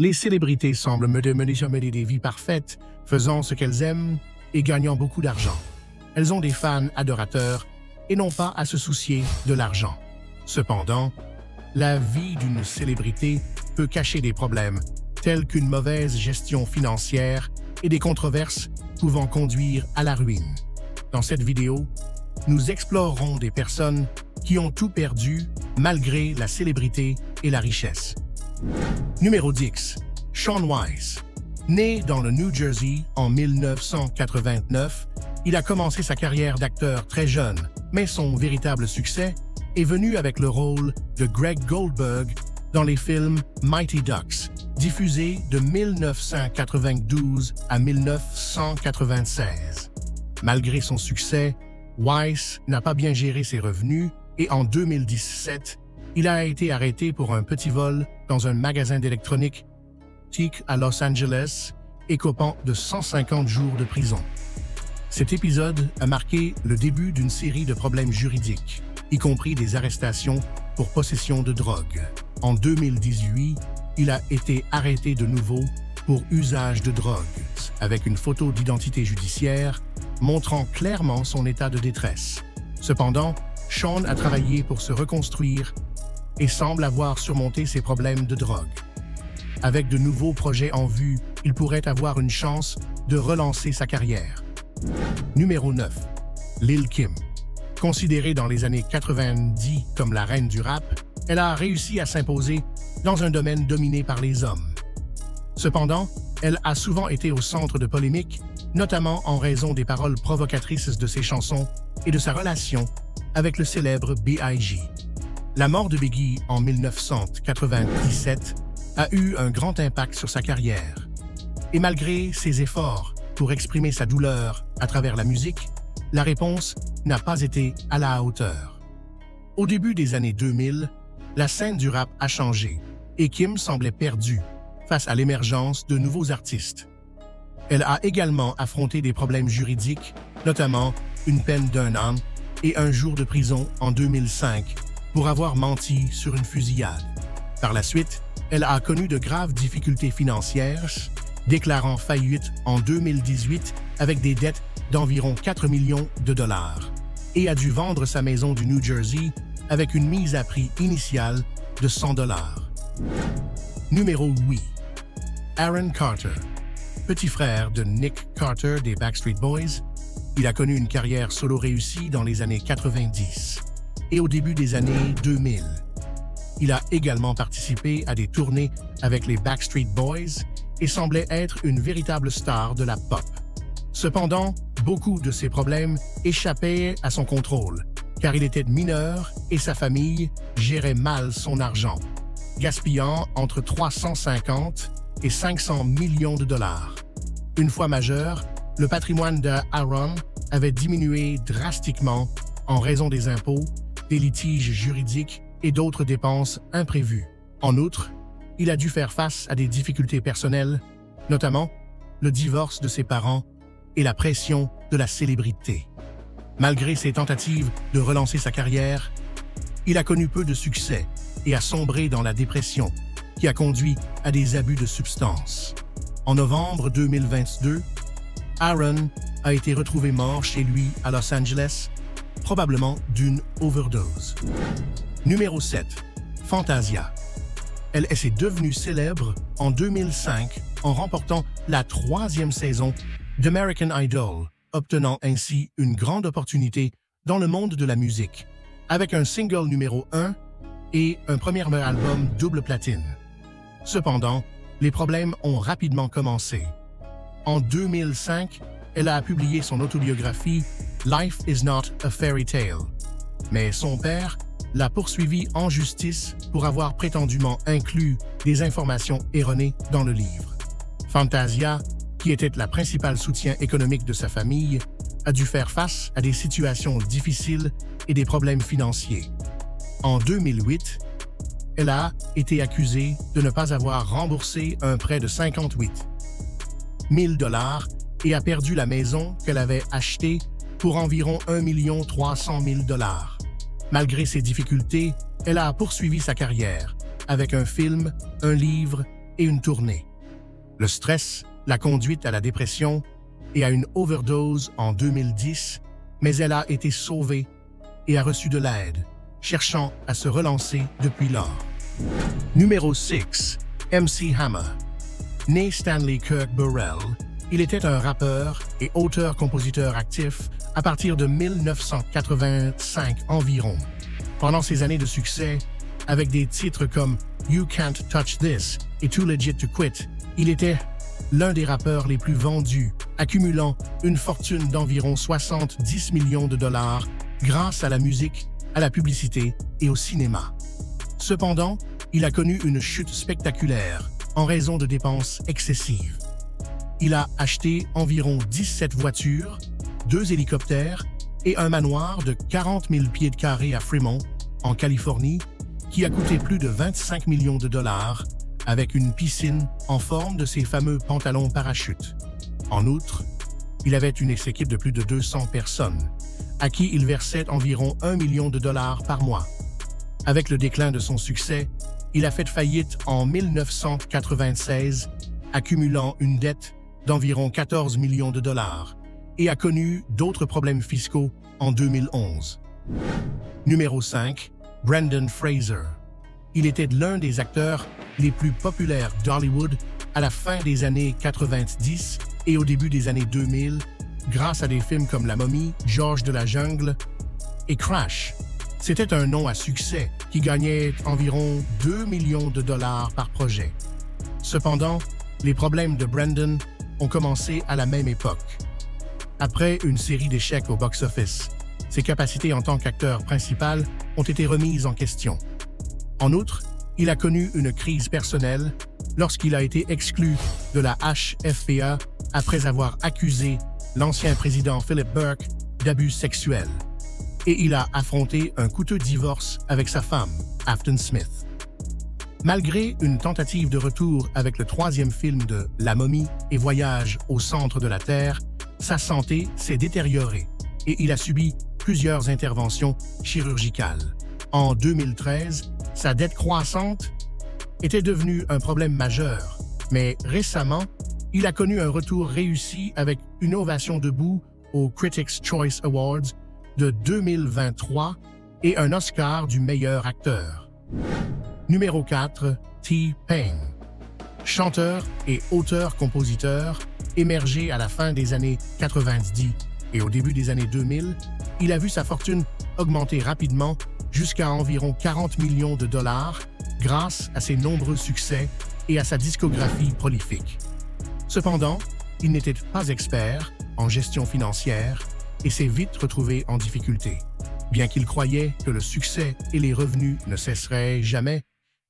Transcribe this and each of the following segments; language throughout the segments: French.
Les célébrités semblent mener des vies parfaites, faisant ce qu'elles aiment et gagnant beaucoup d'argent. Elles ont des fans adorateurs et n'ont pas à se soucier de l'argent. Cependant, la vie d'une célébrité peut cacher des problèmes, tels qu'une mauvaise gestion financière et des controverses pouvant conduire à la ruine. Dans cette vidéo, nous explorerons des personnes qui ont tout perdu malgré la célébrité et la richesse. Numéro 10. Shaun Weiss. Né dans le New Jersey en 1989, il a commencé sa carrière d'acteur très jeune, mais son véritable succès est venu avec le rôle de Greg Goldberg dans les films Mighty Ducks, diffusés de 1992 à 1996. Malgré son succès, Weiss n'a pas bien géré ses revenus et en 2017, il a été arrêté pour un petit vol dans un magasin d'électronique à Los Angeles, écopant de 150 jours de prison. Cet épisode a marqué le début d'une série de problèmes juridiques, y compris des arrestations pour possession de drogue. En 2018, il a été arrêté de nouveau pour usage de drogue, avec une photo d'identité judiciaire montrant clairement son état de détresse. Cependant, Shaun a travaillé pour se reconstruire et semble avoir surmonté ses problèmes de drogue. Avec de nouveaux projets en vue, il pourrait avoir une chance de relancer sa carrière. Numéro 9. Lil Kim. Considérée dans les années 90 comme la reine du rap, elle a réussi à s'imposer dans un domaine dominé par les hommes. Cependant, elle a souvent été au centre de polémiques, notamment en raison des paroles provocatrices de ses chansons et de sa relation avec le célèbre B.I.G. La mort de Biggie en 1997 a eu un grand impact sur sa carrière. Et malgré ses efforts pour exprimer sa douleur à travers la musique, la réponse n'a pas été à la hauteur. Au début des années 2000, la scène du rap a changé et Kim semblait perdue face à l'émergence de nouveaux artistes. Elle a également affronté des problèmes juridiques, notamment une peine d'1 an et 1 jour de prison en 2005 pour avoir menti sur une fusillade. Par la suite, elle a connu de graves difficultés financières, déclarant faillite en 2018 avec des dettes d'environ 4 millions de dollars et a dû vendre sa maison du New Jersey avec une mise à prix initiale de 100 dollars. Numéro 8. Aaron Carter. Petit frère de Nick Carter des Backstreet Boys, il a connu une carrière solo réussie dans les années 90 et au début des années 2000. Il a également participé à des tournées avec les Backstreet Boys et semblait être une véritable star de la pop. Cependant, beaucoup de ses problèmes échappaient à son contrôle, car il était mineur et sa famille gérait mal son argent, gaspillant entre 350 et 500 millions de dollars. Une fois majeur, le patrimoine d'Aaron avait diminué drastiquement en raison des impôts, des litiges juridiques et d'autres dépenses imprévues. En outre, il a dû faire face à des difficultés personnelles, notamment le divorce de ses parents et la pression de la célébrité. Malgré ses tentatives de relancer sa carrière, il a connu peu de succès et a sombré dans la dépression, qui a conduit à des abus de substances. En novembre 2022, Aaron a été retrouvé mort chez lui à Los Angeles, probablement d'une overdose. Numéro 7. Fantasia. Elle s'est devenue célèbre en 2005 en remportant la 3e saison d'American Idol, obtenant ainsi une grande opportunité dans le monde de la musique, avec un single numéro 1 et un premier album double platine. Cependant, les problèmes ont rapidement commencé. En 2005, elle a publié son autobiographie « Life is not a fairy tale », mais son père l'a poursuivi en justice pour avoir prétendument inclus des informations erronées dans le livre. Fantasia, qui était la principale soutien économique de sa famille, a dû faire face à des situations difficiles et des problèmes financiers. En 2008, elle a été accusée de ne pas avoir remboursé un prêt de 58 000 dollars et a perdu la maison qu'elle avait achetée pour environ 1 300 000 dollars. Malgré ces difficultés, elle a poursuivi sa carrière avec un film, un livre et une tournée. Le stress l'a conduite à la dépression et à une overdose en 2010, mais elle a été sauvée et a reçu de l'aide, cherchant à se relancer depuis lors. Numéro 6. MC Hammer. Né Stanley Kirk Burrell, il était un rappeur et auteur-compositeur actif à partir de 1985 environ. Pendant ses années de succès, avec des titres comme You Can't Touch This et Too Legit to Quit, il était l'un des rappeurs les plus vendus, accumulant une fortune d'environ 70 millions de dollars grâce à la musique, à la publicité et au cinéma. Cependant, il a connu une chute spectaculaire en raison de dépenses excessives. Il a acheté environ 17 voitures, 2 hélicoptères et un manoir de 40 000 pieds de carrés à Fremont, en Californie, qui a coûté plus de 25 millions de dollars, avec une piscine en forme de ses fameux pantalons parachutes. En outre, il avait une équipe de plus de 200 personnes, à qui il versait environ 1 million de dollars par mois. Avec le déclin de son succès, il a fait faillite en 1996, accumulant une dette d'environ 14 millions de dollars et a connu d'autres problèmes fiscaux en 2011. Numéro 5. Brendan Fraser. Il était l'un des acteurs les plus populaires d'Hollywood à la fin des années 90 et au début des années 2000, grâce à des films comme La Momie, Georges de la Jungle et Crash. C'était un nom à succès qui gagnait environ 2 millions de dollars par projet. Cependant, les problèmes de Brendan ont commencé à la même époque. Après une série d'échecs au box-office, ses capacités en tant qu'acteur principal ont été remises en question. En outre, il a connu une crise personnelle lorsqu'il a été exclu de la HFPA après avoir accusé l'ancien président Philip Burke d'abus sexuels. Et il a affronté un coûteux divorce avec sa femme, Afton Smith. Malgré une tentative de retour avec le 3e film de La Momie et Voyage au centre de la Terre, sa santé s'est détériorée et il a subi plusieurs interventions chirurgicales. En 2013, sa dette croissante était devenue un problème majeur, mais récemment, il a connu un retour réussi avec une ovation debout aux Critics' Choice Awards de 2023 et un Oscar du meilleur acteur. Numéro 4. T-Pain. Chanteur et auteur-compositeur, émergé à la fin des années 90 et au début des années 2000, il a vu sa fortune augmenter rapidement jusqu'à environ 40 millions de dollars grâce à ses nombreux succès et à sa discographie prolifique. Cependant, il n'était pas expert en gestion financière et s'est vite retrouvé en difficulté. Bien qu'il croyait que le succès et les revenus ne cesseraient jamais,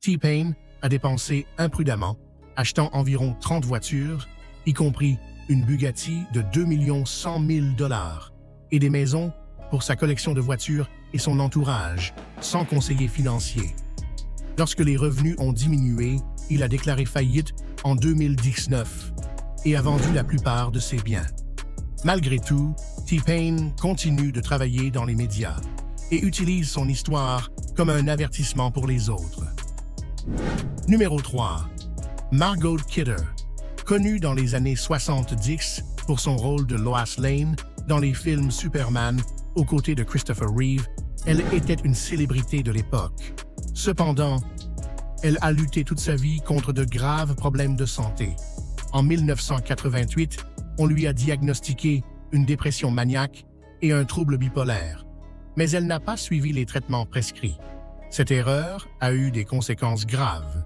T-Pain a dépensé imprudemment, achetant environ 30 voitures, y compris une Bugatti de 2 100 000 dollars et des maisons pour sa collection de voitures et son entourage, sans conseiller financier. Lorsque les revenus ont diminué, il a déclaré faillite en 2019 et a vendu la plupart de ses biens. Malgré tout, T-Pain continue de travailler dans les médias et utilise son histoire comme un avertissement pour les autres. Numéro 3. Margot Kidder. Connue dans les années 70 pour son rôle de Lois Lane dans les films Superman aux côtés de Christopher Reeve, elle était une célébrité de l'époque. Cependant, elle a lutté toute sa vie contre de graves problèmes de santé. En 1988, on lui a diagnostiqué une dépression maniaque et un trouble bipolaire, mais elle n'a pas suivi les traitements prescrits. Cette erreur a eu des conséquences graves.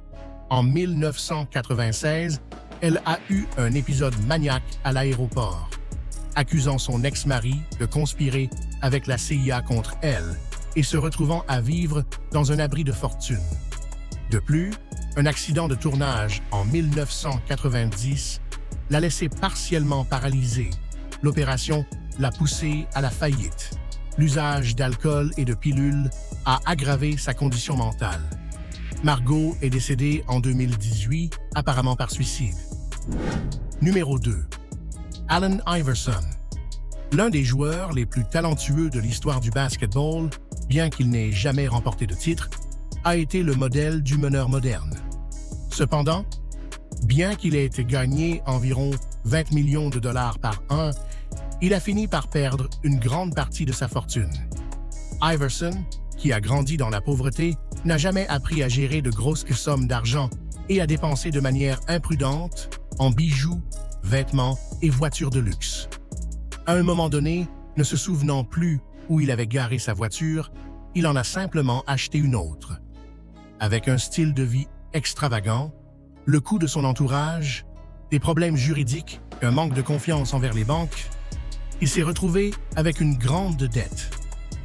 En 1996, elle a eu un épisode maniaque à l'aéroport, accusant son ex-mari de conspirer avec la CIA contre elle et se retrouvant à vivre dans un abri de fortune. De plus, un accident de tournage en 1990 l'a laissé partiellement paralysée. L'opération l'a poussée à la faillite. L'usage d'alcool et de pilules a aggravé sa condition mentale. Margot est décédée en 2018, apparemment par suicide. Numéro 2. Allen Iverson. L'un des joueurs les plus talentueux de l'histoire du basketball, bien qu'il n'ait jamais remporté de titre, a été le modèle du meneur moderne. Cependant, Bien qu'il ait gagné environ 20 millions de dollars par an, il a fini par perdre une grande partie de sa fortune. Iverson, qui a grandi dans la pauvreté, n'a jamais appris à gérer de grosses sommes d'argent et à dépenser de manière imprudente en bijoux, vêtements et voitures de luxe. À un moment donné, ne se souvenant plus où il avait garé sa voiture, il en a simplement acheté une autre. Avec un style de vie extravagant, le coût de son entourage, des problèmes juridiques, un manque de confiance envers les banques, il s'est retrouvé avec une grande dette.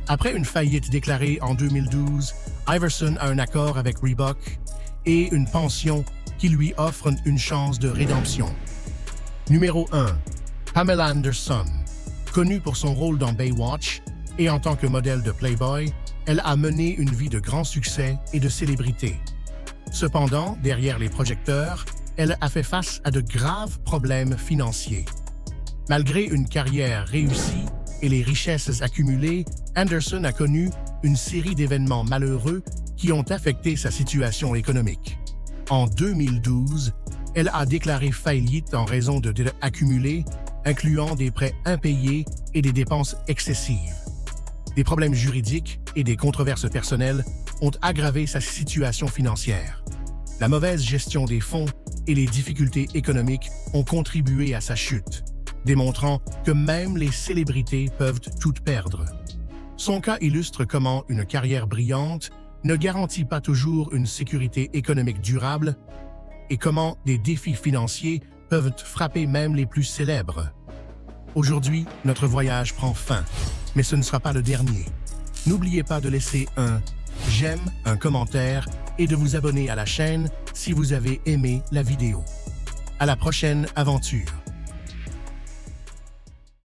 Après une faillite déclarée en 2012, Iverson a un accord avec Reebok et une pension qui lui offre une chance de rédemption. Numéro 1. Pamela Anderson. Connue pour son rôle dans Baywatch et en tant que modèle de Playboy, elle a mené une vie de grand succès et de célébrité. Cependant, derrière les projecteurs, elle a fait face à de graves problèmes financiers. Malgré une carrière réussie et les richesses accumulées, Anderson a connu une série d'événements malheureux qui ont affecté sa situation économique. En 2012, elle a déclaré faillite en raison de dettes accumulées, incluant des prêts impayés et des dépenses excessives. Des problèmes juridiques et des controverses personnelles ont aggravé sa situation financière. La mauvaise gestion des fonds et les difficultés économiques ont contribué à sa chute, démontrant que même les célébrités peuvent tout perdre. Son cas illustre comment une carrière brillante ne garantit pas toujours une sécurité économique durable et comment des défis financiers peuvent frapper même les plus célèbres. Aujourd'hui, notre voyage prend fin, mais ce ne sera pas le dernier. N'oubliez pas de laisser un j'aime, un commentaire et de vous abonner à la chaîne si vous avez aimé la vidéo. À la prochaine aventure!